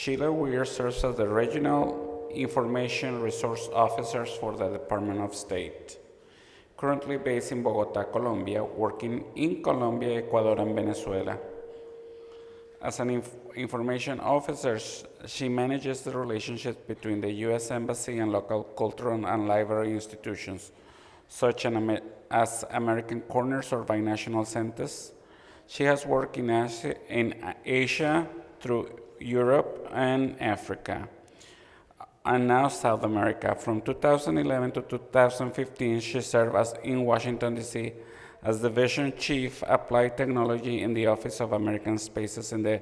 Sheila Weir serves as the Regional Information Resource Officer for the Department of State. Currently based in Bogota, Colombia, working in Colombia, Ecuador, and Venezuela. As an information officer, she manages the relationship between the U.S. Embassy and local cultural and library institutions, such as American Corners or binational centers. She has worked in Asia through Europe and Africa, and now South America. From 2011 to 2015, she served in Washington, D.C. as Division Chief Applied Technology in the Office of American Spaces in the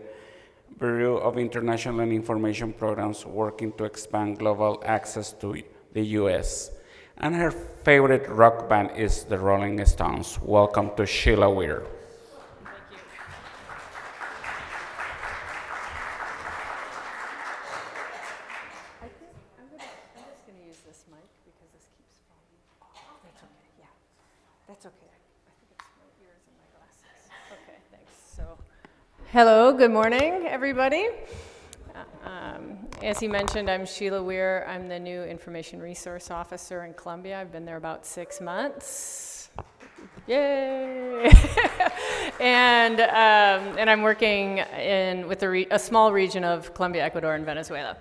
Bureau of International and Information Programs, working to expand global access to the U.S. And her favorite rock band is the Rolling Stones. Welcome to Sheila Weir. Hello, good morning, everybody. As he mentioned, I'm Sheila Weir. I'm the new Information Resource Officer in Colombia. I've been there about 6 months. Yay! and I'm working with a small region of Colombia, Ecuador, and Venezuela.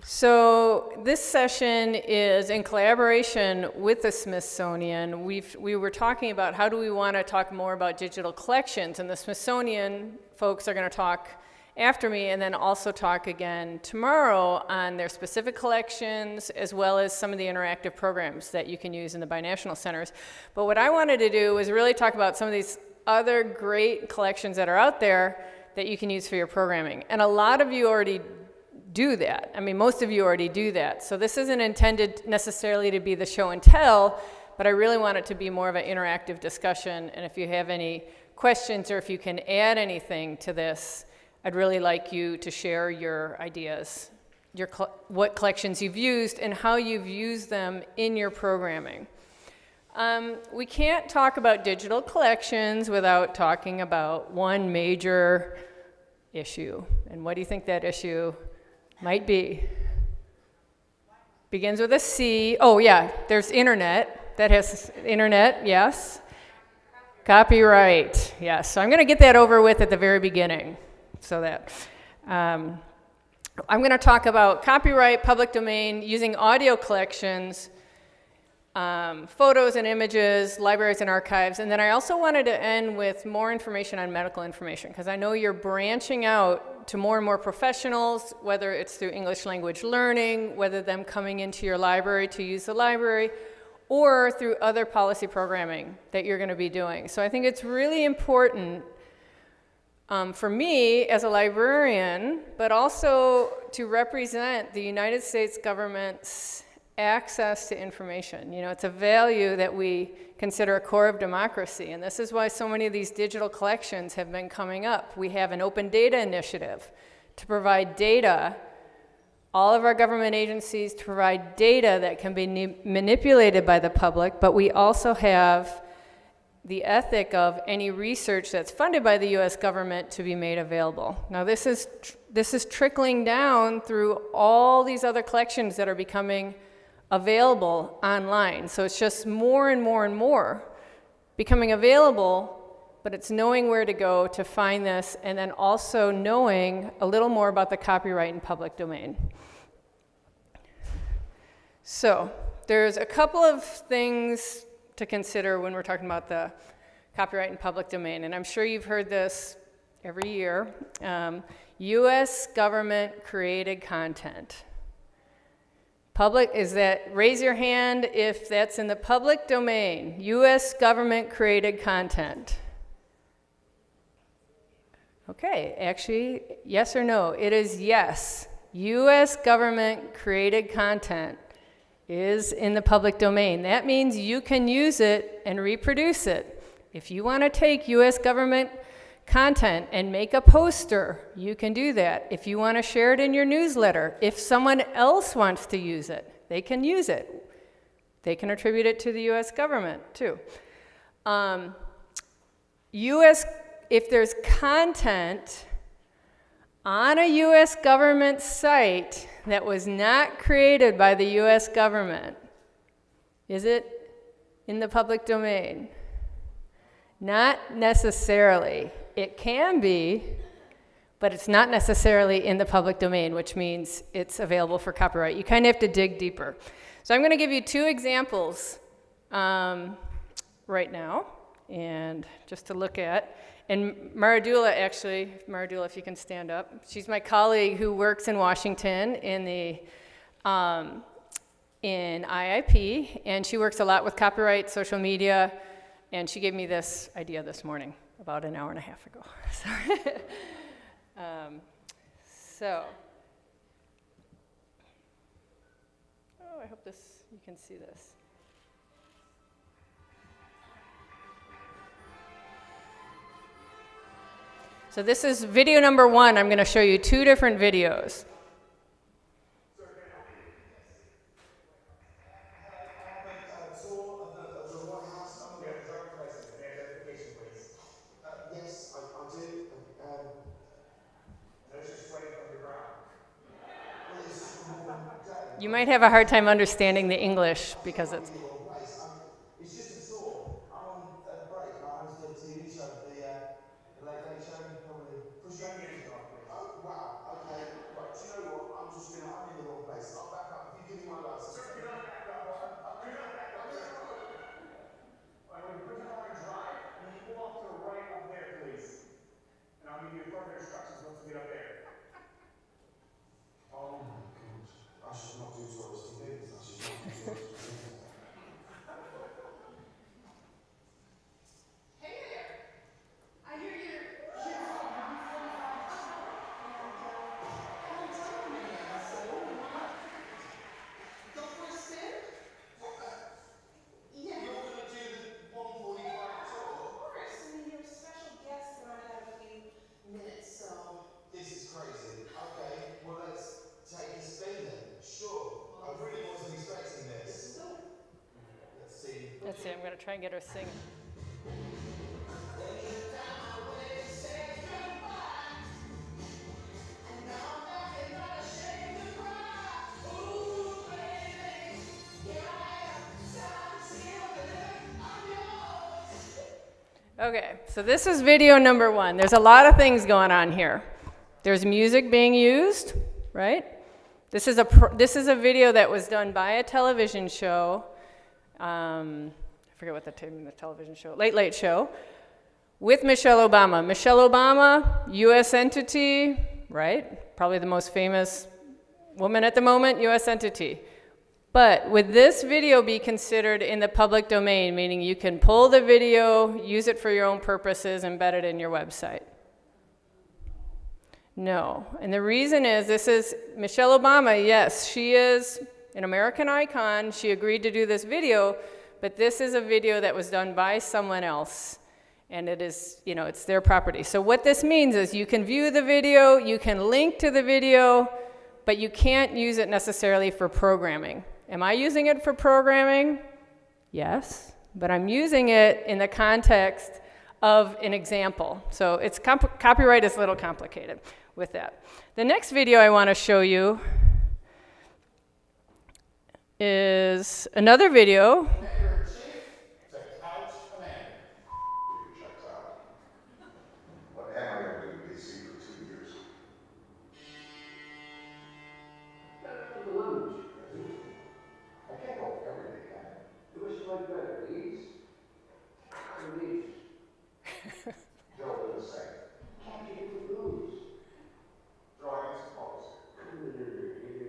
So this session is in collaboration with the Smithsonian. We were talking about how do we want to talk more about digital collections, and the Smithsonian folks are going to talk after me and then also talk again tomorrow on their specific collections as well as some of the interactive programs that you can use in the binational centers. But what I wanted to do was really talk about some of these other great collections that are out there that you can use for your programming. And a lot of you already do that. I mean, most of you already do that. So this isn't intended necessarily to be the show and tell, but I really want it to be more of an interactive discussion. And if you have any questions or if you can add anything to this, I'd really like you to share your ideas, what collections you've used and how you've used them in your programming. We can't talk about digital collections without talking about one major issue. And what do you think that issue might be? Begins with a C. Oh yeah, there's internet. That has internet, yes. Copyright, yes. So I'm going to get that over with at the very beginning. So that I'm going to talk about copyright, public domain, using audio collections, photos and images, libraries and archives, and then I also wanted to end with more information on medical information, because I know you're branching out to more and more professionals, whether it's through English language learning, whether them coming into your library to use the library, or through other policy programming that you're going to be doing. So I think it's really important for me as a librarian, but also to represent the United States government's access to information. You know, it's a value that we consider a core of democracy, and this is why so many of these digital collections have been coming up. We have an open data initiative to provide data, all of our government agencies to provide data that can be manipulated by the public, but we also have the ethic of any research that's funded by the U.S. government to be made available. Now this is trickling down through all these other collections that are becoming available online. So it's just more and more and more becoming available, but it's knowing where to go to find this, and then also knowing a little more about the copyright and public domain. So there's a couple of things to consider when we're talking about the copyright and public domain, and I'm sure you've heard this every year. U.S. government created content. Raise your hand if that's in the public domain. U.S. government created content. Okay, actually, yes or no? It is yes. U.S. government created content is in the public domain. That means you can use it and reproduce it. If you want to take U.S. government content and make a poster, you can do that. If you want to share it in your newsletter, if someone else wants to use it, they can use it. They can attribute it to the U.S. government too. If there's content on a U.S. government site that was not created by the U.S. government, is it in the public domain? Not necessarily. It can be, but it's not necessarily in the public domain, which means it's available for copyright. You kind of have to dig deeper. So I'm going to give you two examples right now, and just to look at. And Maradula, actually, Maradula, if you can stand up. She's my colleague who works in Washington in the in IIP, and she works a lot with copyright, social media, and she gave me this idea this morning, about an hour and a half ago. I hope you can see this. So this is video number 1. I'm going to show you 2 different videos. Yes, I do. No, it's just sweating from your brow. Well, it's just a warm day. You might have a hard time understanding the English because it's... It's just a tour. I'm on a break. I host a TV show, the Late Late Show. Probably frustrating. Oh, wow. Okay. Right. Do you know what? I'm in the wrong place. I'll back up. If you give me my license. Sir, do not back up. Do not back up. When you put your car in drive, you pull off to the right up there, please. And I'll give you further instructions once we get up there. Oh my God. I should not do touristy things. Hey there. I hear you're here from 145 so go for a spin? Yeah. You're going to do the 145 tour? Of course. I mean, you're a special guest and I have a few minutes, so. This is crazy. Okay, well let's take a spin then. Sure. I really wasn't expecting this. Let's see. Let's see, I'm going to try and get her singing. Okay, so this is video number 1. There's a lot of things going on here. There's music being used, right? This is a video that was done by a television show. I forget what the name of the television show. Late Late Show, with Michelle Obama. Michelle Obama, U.S. entity, right? Probably the most famous woman at the moment, U.S. entity. But would this video be considered in the public domain, meaning you can pull the video, use it for your own purposes, embed it in your website? No. And the reason is, this is Michelle Obama. Yes, she is an American icon. She agreed to do this video, but this is a video that was done by someone else. And it is, it's their property. So what this means is you can view the video, you can link to the video, but you can't use it necessarily for programming. Am I using it for programming? Yes, but I'm using it in the context of an example. So it's copyright is a little complicated with that. The next video I want to show you is another video. What am I going to do with DC for 2 years? The lunch. I can't go every day, can I? Do what you like better, Leeds or Leeds? Joe did the same. Can't you get the blues? Drawing is supposed. You didn't try and fix the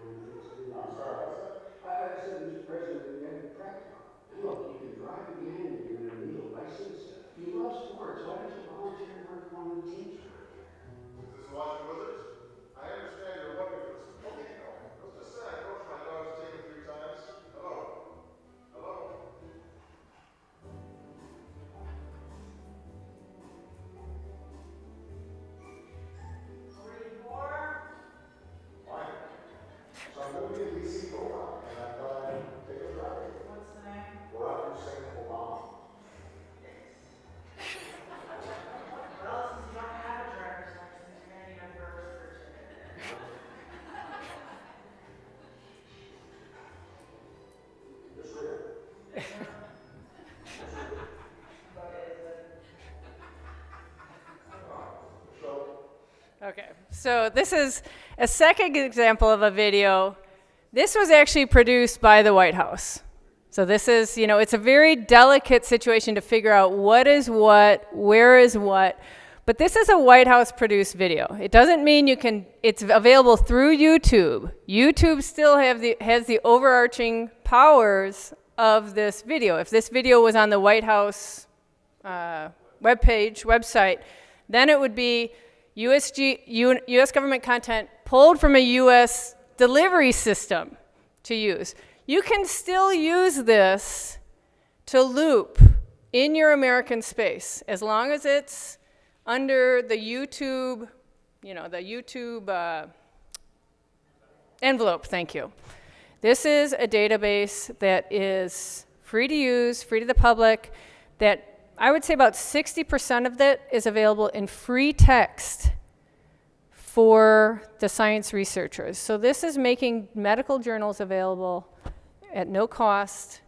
blues. I'm sorry, what's that? I said, Mr. President, we have to practice. So this is a second example of a video. This was actually produced by the White House. So this is, it's a very delicate situation to figure out what is what, where is what. But this is a White House produced video. It doesn't mean it's available through YouTube. YouTube still has the overarching powers of this video. If this video was on the White House website, then it would be U.S. government content pulled from a U.S. delivery system to use. You can still use this to loop in your American space as long as it's under the YouTube, envelope, thank you. This is a database that is free to use, free to the public, that I would say about 60% of it is available in free text for the science researchers. So this is making medical journals available at no cost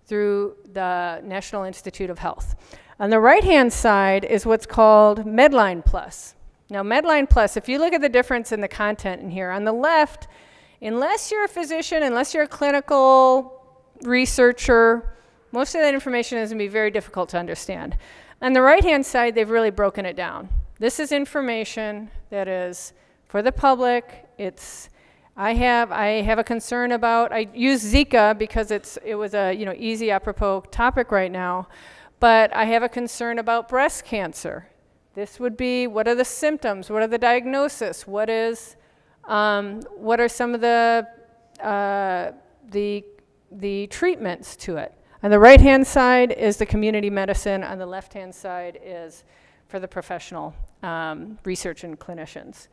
through the National Institute of Health. On the right-hand side is what's called Medline Plus. Now, Medline Plus, if you look at the difference in the content in here, on the left, unless you're a physician, unless you're a clinical researcher, most of that information is going to be very difficult to understand. On the right-hand side, they've really broken it down. This is information that is for the public. I have a concern about, I use Zika because it was a easy apropos topic right now, but I have a concern about breast cancer. This would be, what are the symptoms? What are the diagnosis? What are some of the treatments to it? On the right-hand side is the community medicine. On the left-hand side is for the professional research and clinicians.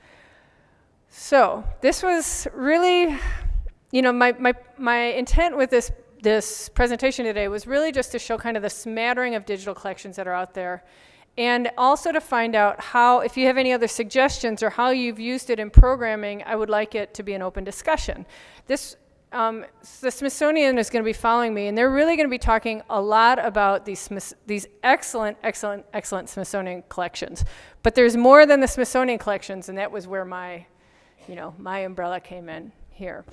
So this was really, my intent with this presentation today was really just to show kind of the smattering of digital collections that are out there, and also to find out how, if you have any other suggestions or how you've used it in programming, I would like it to be an open discussion. The Smithsonian is going to be following me, and they're really going to be talking a lot about these excellent Smithsonian collections. But there's more than the Smithsonian collections, and that was where my umbrella came in here.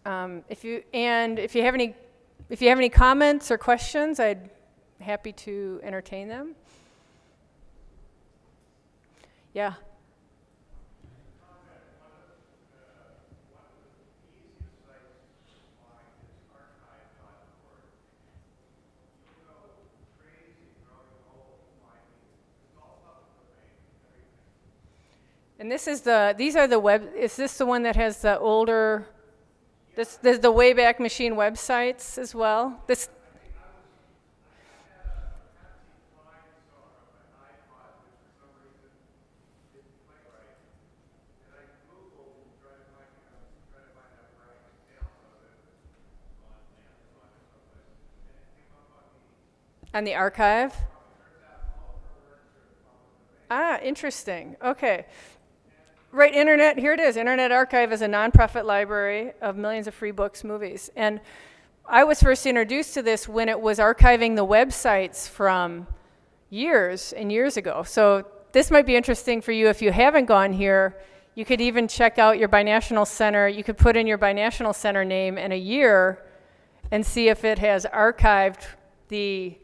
If you have any comments or questions, I'd be happy to entertain them. Yeah. And these are the web, is this the one that has the older, there's the Wayback Machine websites as well? On the archive? Ah, interesting. Okay. Right, Internet, here it is. Internet Archive is a nonprofit library of millions of free books, movies. And I was first introduced to this when it was archiving the websites from years and years ago. So this might be interesting for you if you haven't gone here. You could even check out your binational center. You could put in your binational center name and a year and see if it has archived the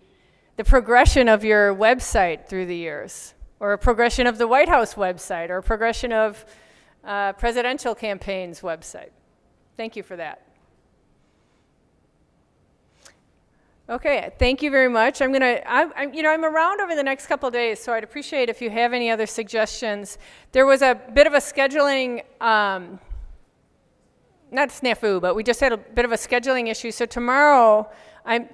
progression of your website through the years, or a progression of the White House website, or a progression of presidential campaigns website. Thank you for that. Okay, thank you very much. I'm around over the next couple of days, so I'd appreciate if you have any other suggestions. There was a bit of a scheduling, not snafu, but we just had a bit of a scheduling issue. So tomorrow,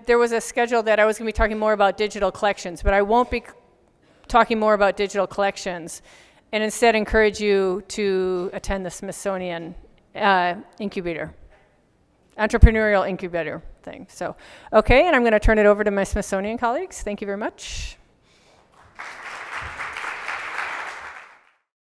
there was a schedule that I was going to be talking more about digital collections, but I won't be talking more about digital collections, and instead encourage you to attend the Smithsonian entrepreneurial incubator thing. So, okay, and I'm going to turn it over to my Smithsonian colleagues. Thank you very much.